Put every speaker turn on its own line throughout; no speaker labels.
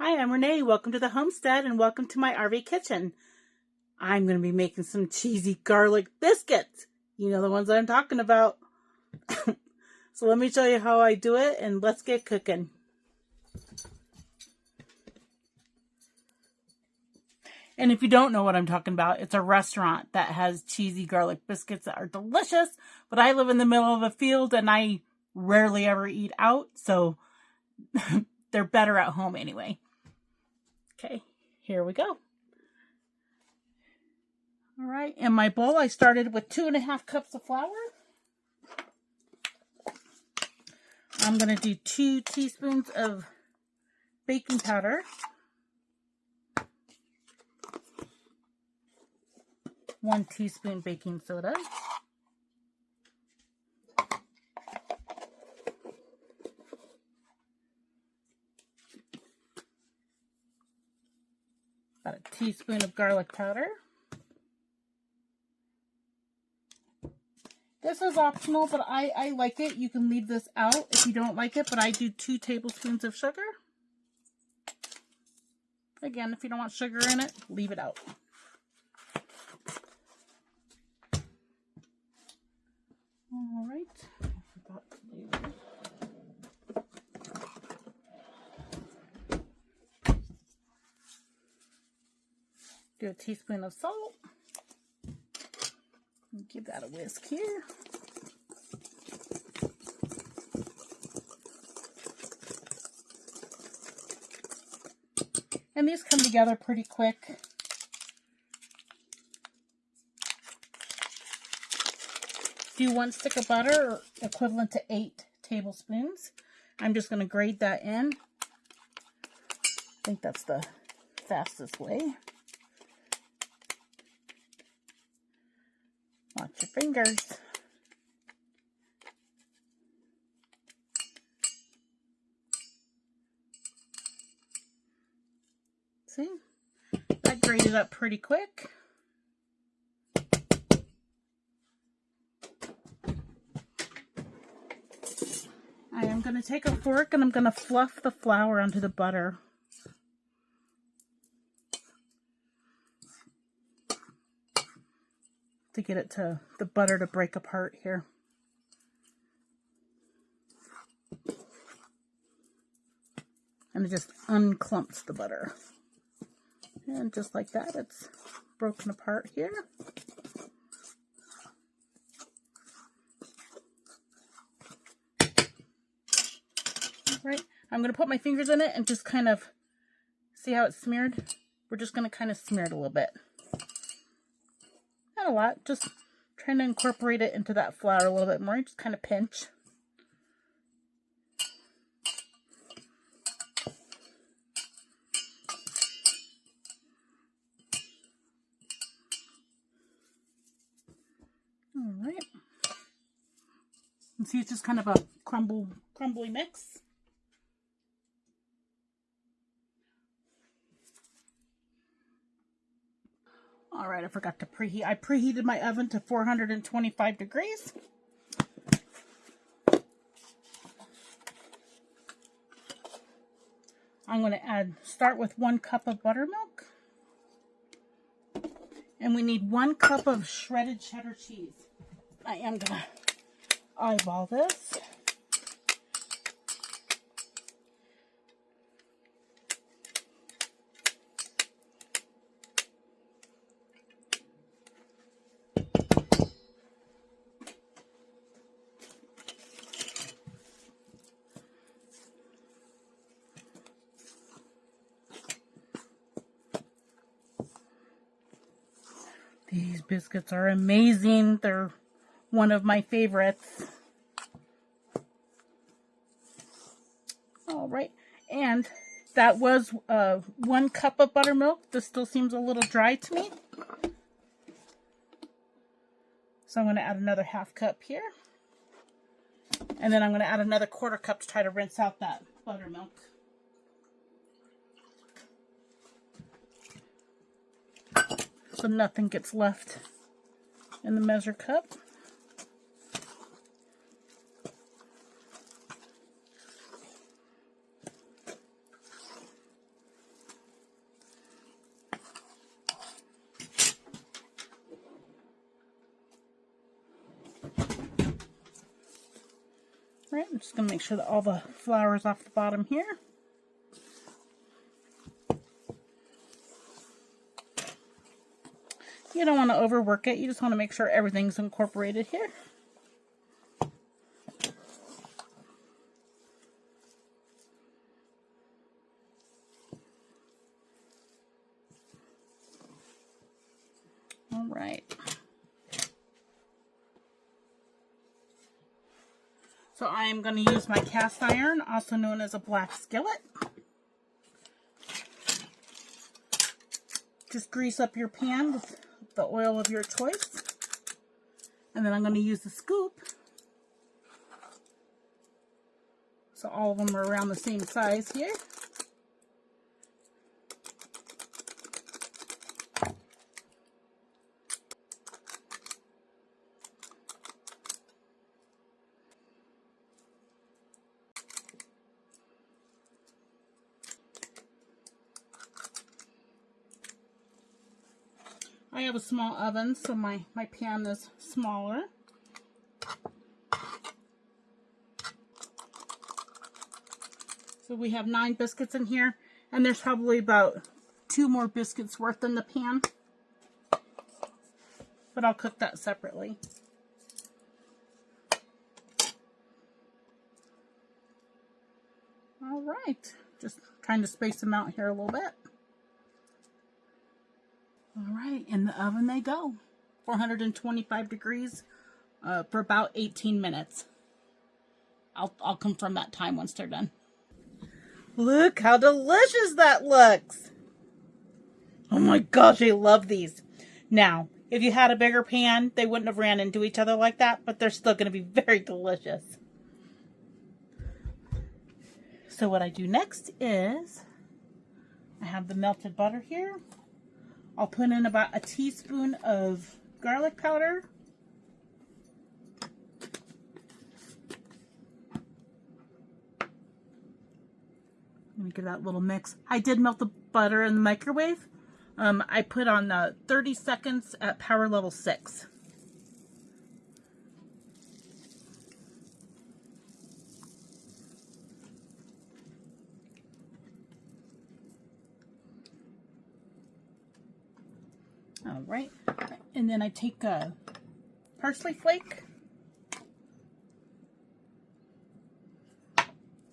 Hi, I'm Renee. Welcome to the Homestead and welcome to my RV kitchen. I'm going to be making some cheesy garlic biscuits. You know the ones that I'm talking about. So let me show you how I do it and let's get cooking. And if you don't know what I'm talking about, it's a restaurant that has cheesy garlic biscuits that are delicious. But I live in the middle of a field and I rarely ever eat out. So they're better at home anyway. Okay, here we go. All right, in my bowl, I started with 2.5 cups of flour. I'm going to do 2 teaspoons of baking powder, 1 teaspoon baking soda, about a teaspoon of garlic powder. This is optional, but I like it. You can leave this out if you don't like it, but I do 2 tablespoons of sugar. Again, if you don't want sugar in it, leave it out. All right. I forgot to do a teaspoon of salt. Give that a whisk here. And these come together pretty quick. Do 1 stick of butter, equivalent to 8 tablespoons. I'm just going to grate that in. I think that's the fastest way. Watch your fingers. See? That grated up pretty quick. I am going to take a fork and I'm going to fluff the flour onto the butter. To get it to the butter to break apart here. And it just unclumps the butter. And just like that, it's broken apart here. All right, I'm going to put my fingers in it and just kind of see how it's smeared. We're just going to kind of smear it a little bit. Not a lot, just trying to incorporate it into that flour a little bit more. Just kind of pinch. All right. And see, it's just kind of a crumbly mix. All right, I forgot to preheat. I preheated my oven to 425 degrees. I'm going to start with 1 cup of buttermilk. And we need 1 cup of shredded cheddar cheese. I am going to eyeball this. These biscuits are amazing. They're one of my favorites. All right, and that was 1 cup of buttermilk. This still seems a little dry to me. So I'm going to add another 1/2 cup here. And then I'm going to add another 1/4 cup to try to rinse out that buttermilk. So nothing gets left in the measure cup. Right, I'm just going to make sure that all the flour is off the bottom here. You don't want to overwork it. You just want to make sure everything's incorporated here. All right. So I am going to use my cast iron, also known as a black skillet. Just grease up your pan with the oil of your choice. And then I'm going to use the scoop. So all of them are around the same size here. I have a small oven, so my pan is smaller. So we have 9 biscuits in here, and there's probably about 2 more biscuits worth in the pan. But I'll cook that separately. All right, just trying to space them out here a little bit. All right, in the oven they go. 425 degrees for about 18 minutes. I'll confirm that time once they're done. Look how delicious that looks. Oh my gosh, I love these. Now, if you had a bigger pan, they wouldn't have ran into each other like that, but they're still going to be very delicious. So what I do next is, I have the melted butter here. I'll put in about a teaspoon of garlic powder. Let me give that a little mix. I did melt the butter in the microwave. I put on 30 seconds at power level 6. All right, and then I take a parsley flake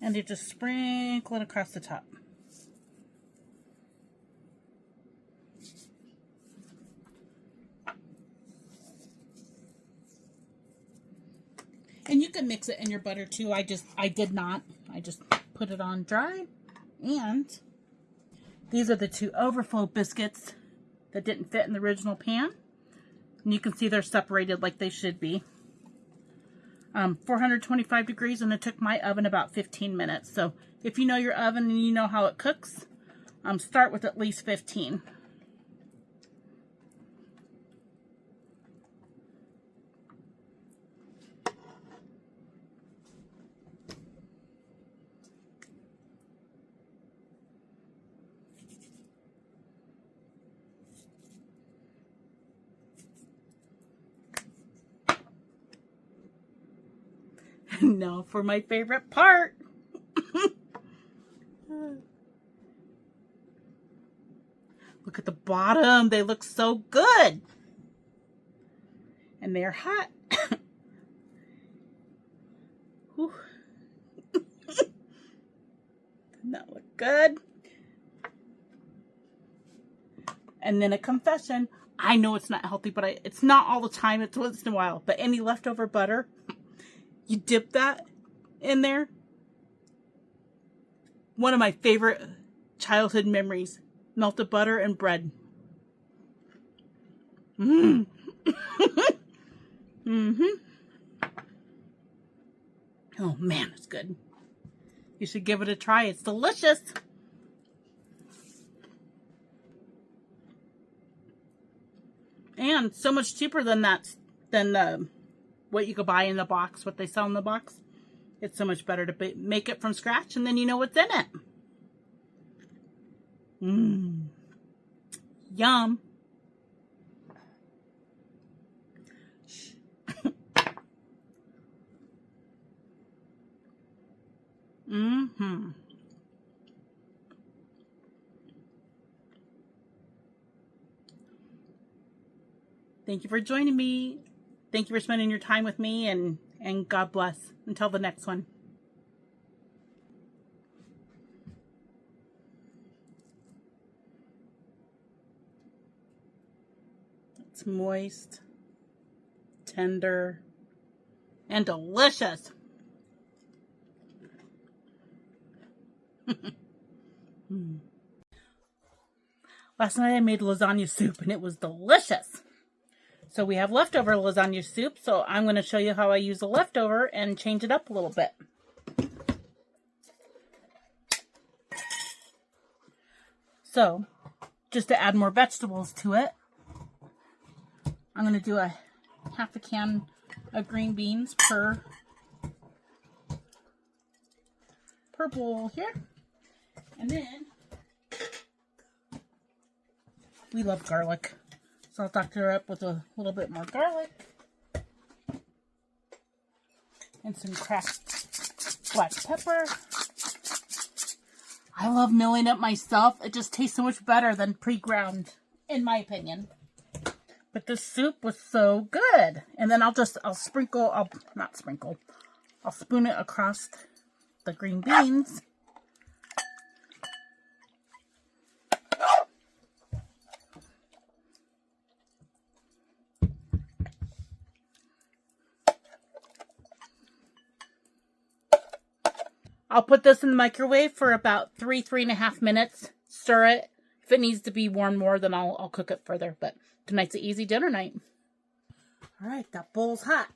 and you just sprinkle it across the top. And you can mix it in your butter too. I did not. I just put it on dry. And these are the 2 overflow biscuits that didn't fit in the original pan. And you can see they're separated like they should be. 425 degrees, and it took my oven about 15 minutes. So if you know your oven and you know how it cooks, start with at least 15. Now for my favorite part. Look at the bottom. They look so good. And they're hot. Doesn't that look good? And then a confession. I know it's not healthy, but it's not all the time. It's once in a while. But any leftover butter, you dip that in there. One of my favorite childhood memories. Melted butter and bread. Mm. Oh man, it's good. You should give it a try. It's delicious. And so much cheaper than what you could buy in the box, what they sell in the box. It's so much better to make it from scratch, and then you know what's in it. Yum. Mm-hmm. Thank you for joining me. Thank you for spending your time with me, and God bless. Until the next one. It's moist, tender, and delicious. Last night I made lasagna soup and it was delicious. So we have leftover lasagna soup, so I'm going to show you how I use the leftover and change it up a little bit. So, just to add more vegetables to it, I'm going to do a half a can of green beans per bowl here. And then, we love garlic. So I'll doctor up with a little bit more garlic. And some cracked black pepper. I love milling it myself. It just tastes so much better than pre-ground, in my opinion. But this soup was so good. And then I'll spoon it across the green beans. I'll put this in the microwave for about 3.5 minutes. Stir it. If it needs to be warm more, then I'll cook it further. But tonight's an easy dinner night. All right, that bowl's hot.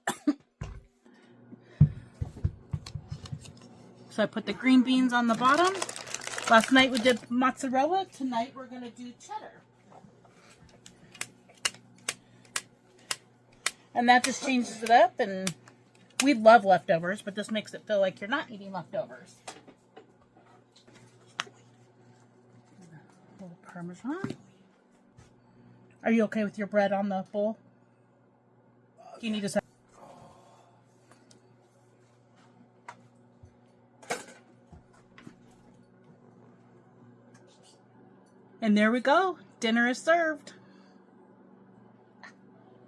So I put the green beans on the bottom. Last night we did mozzarella. Tonight we're going to do cheddar. And that just changes it up, and we love leftovers, but this makes it feel like you're not eating leftovers. A little Parmesan. Are you okay with your bread on the bowl? Do you need a... And there we go. Dinner is served.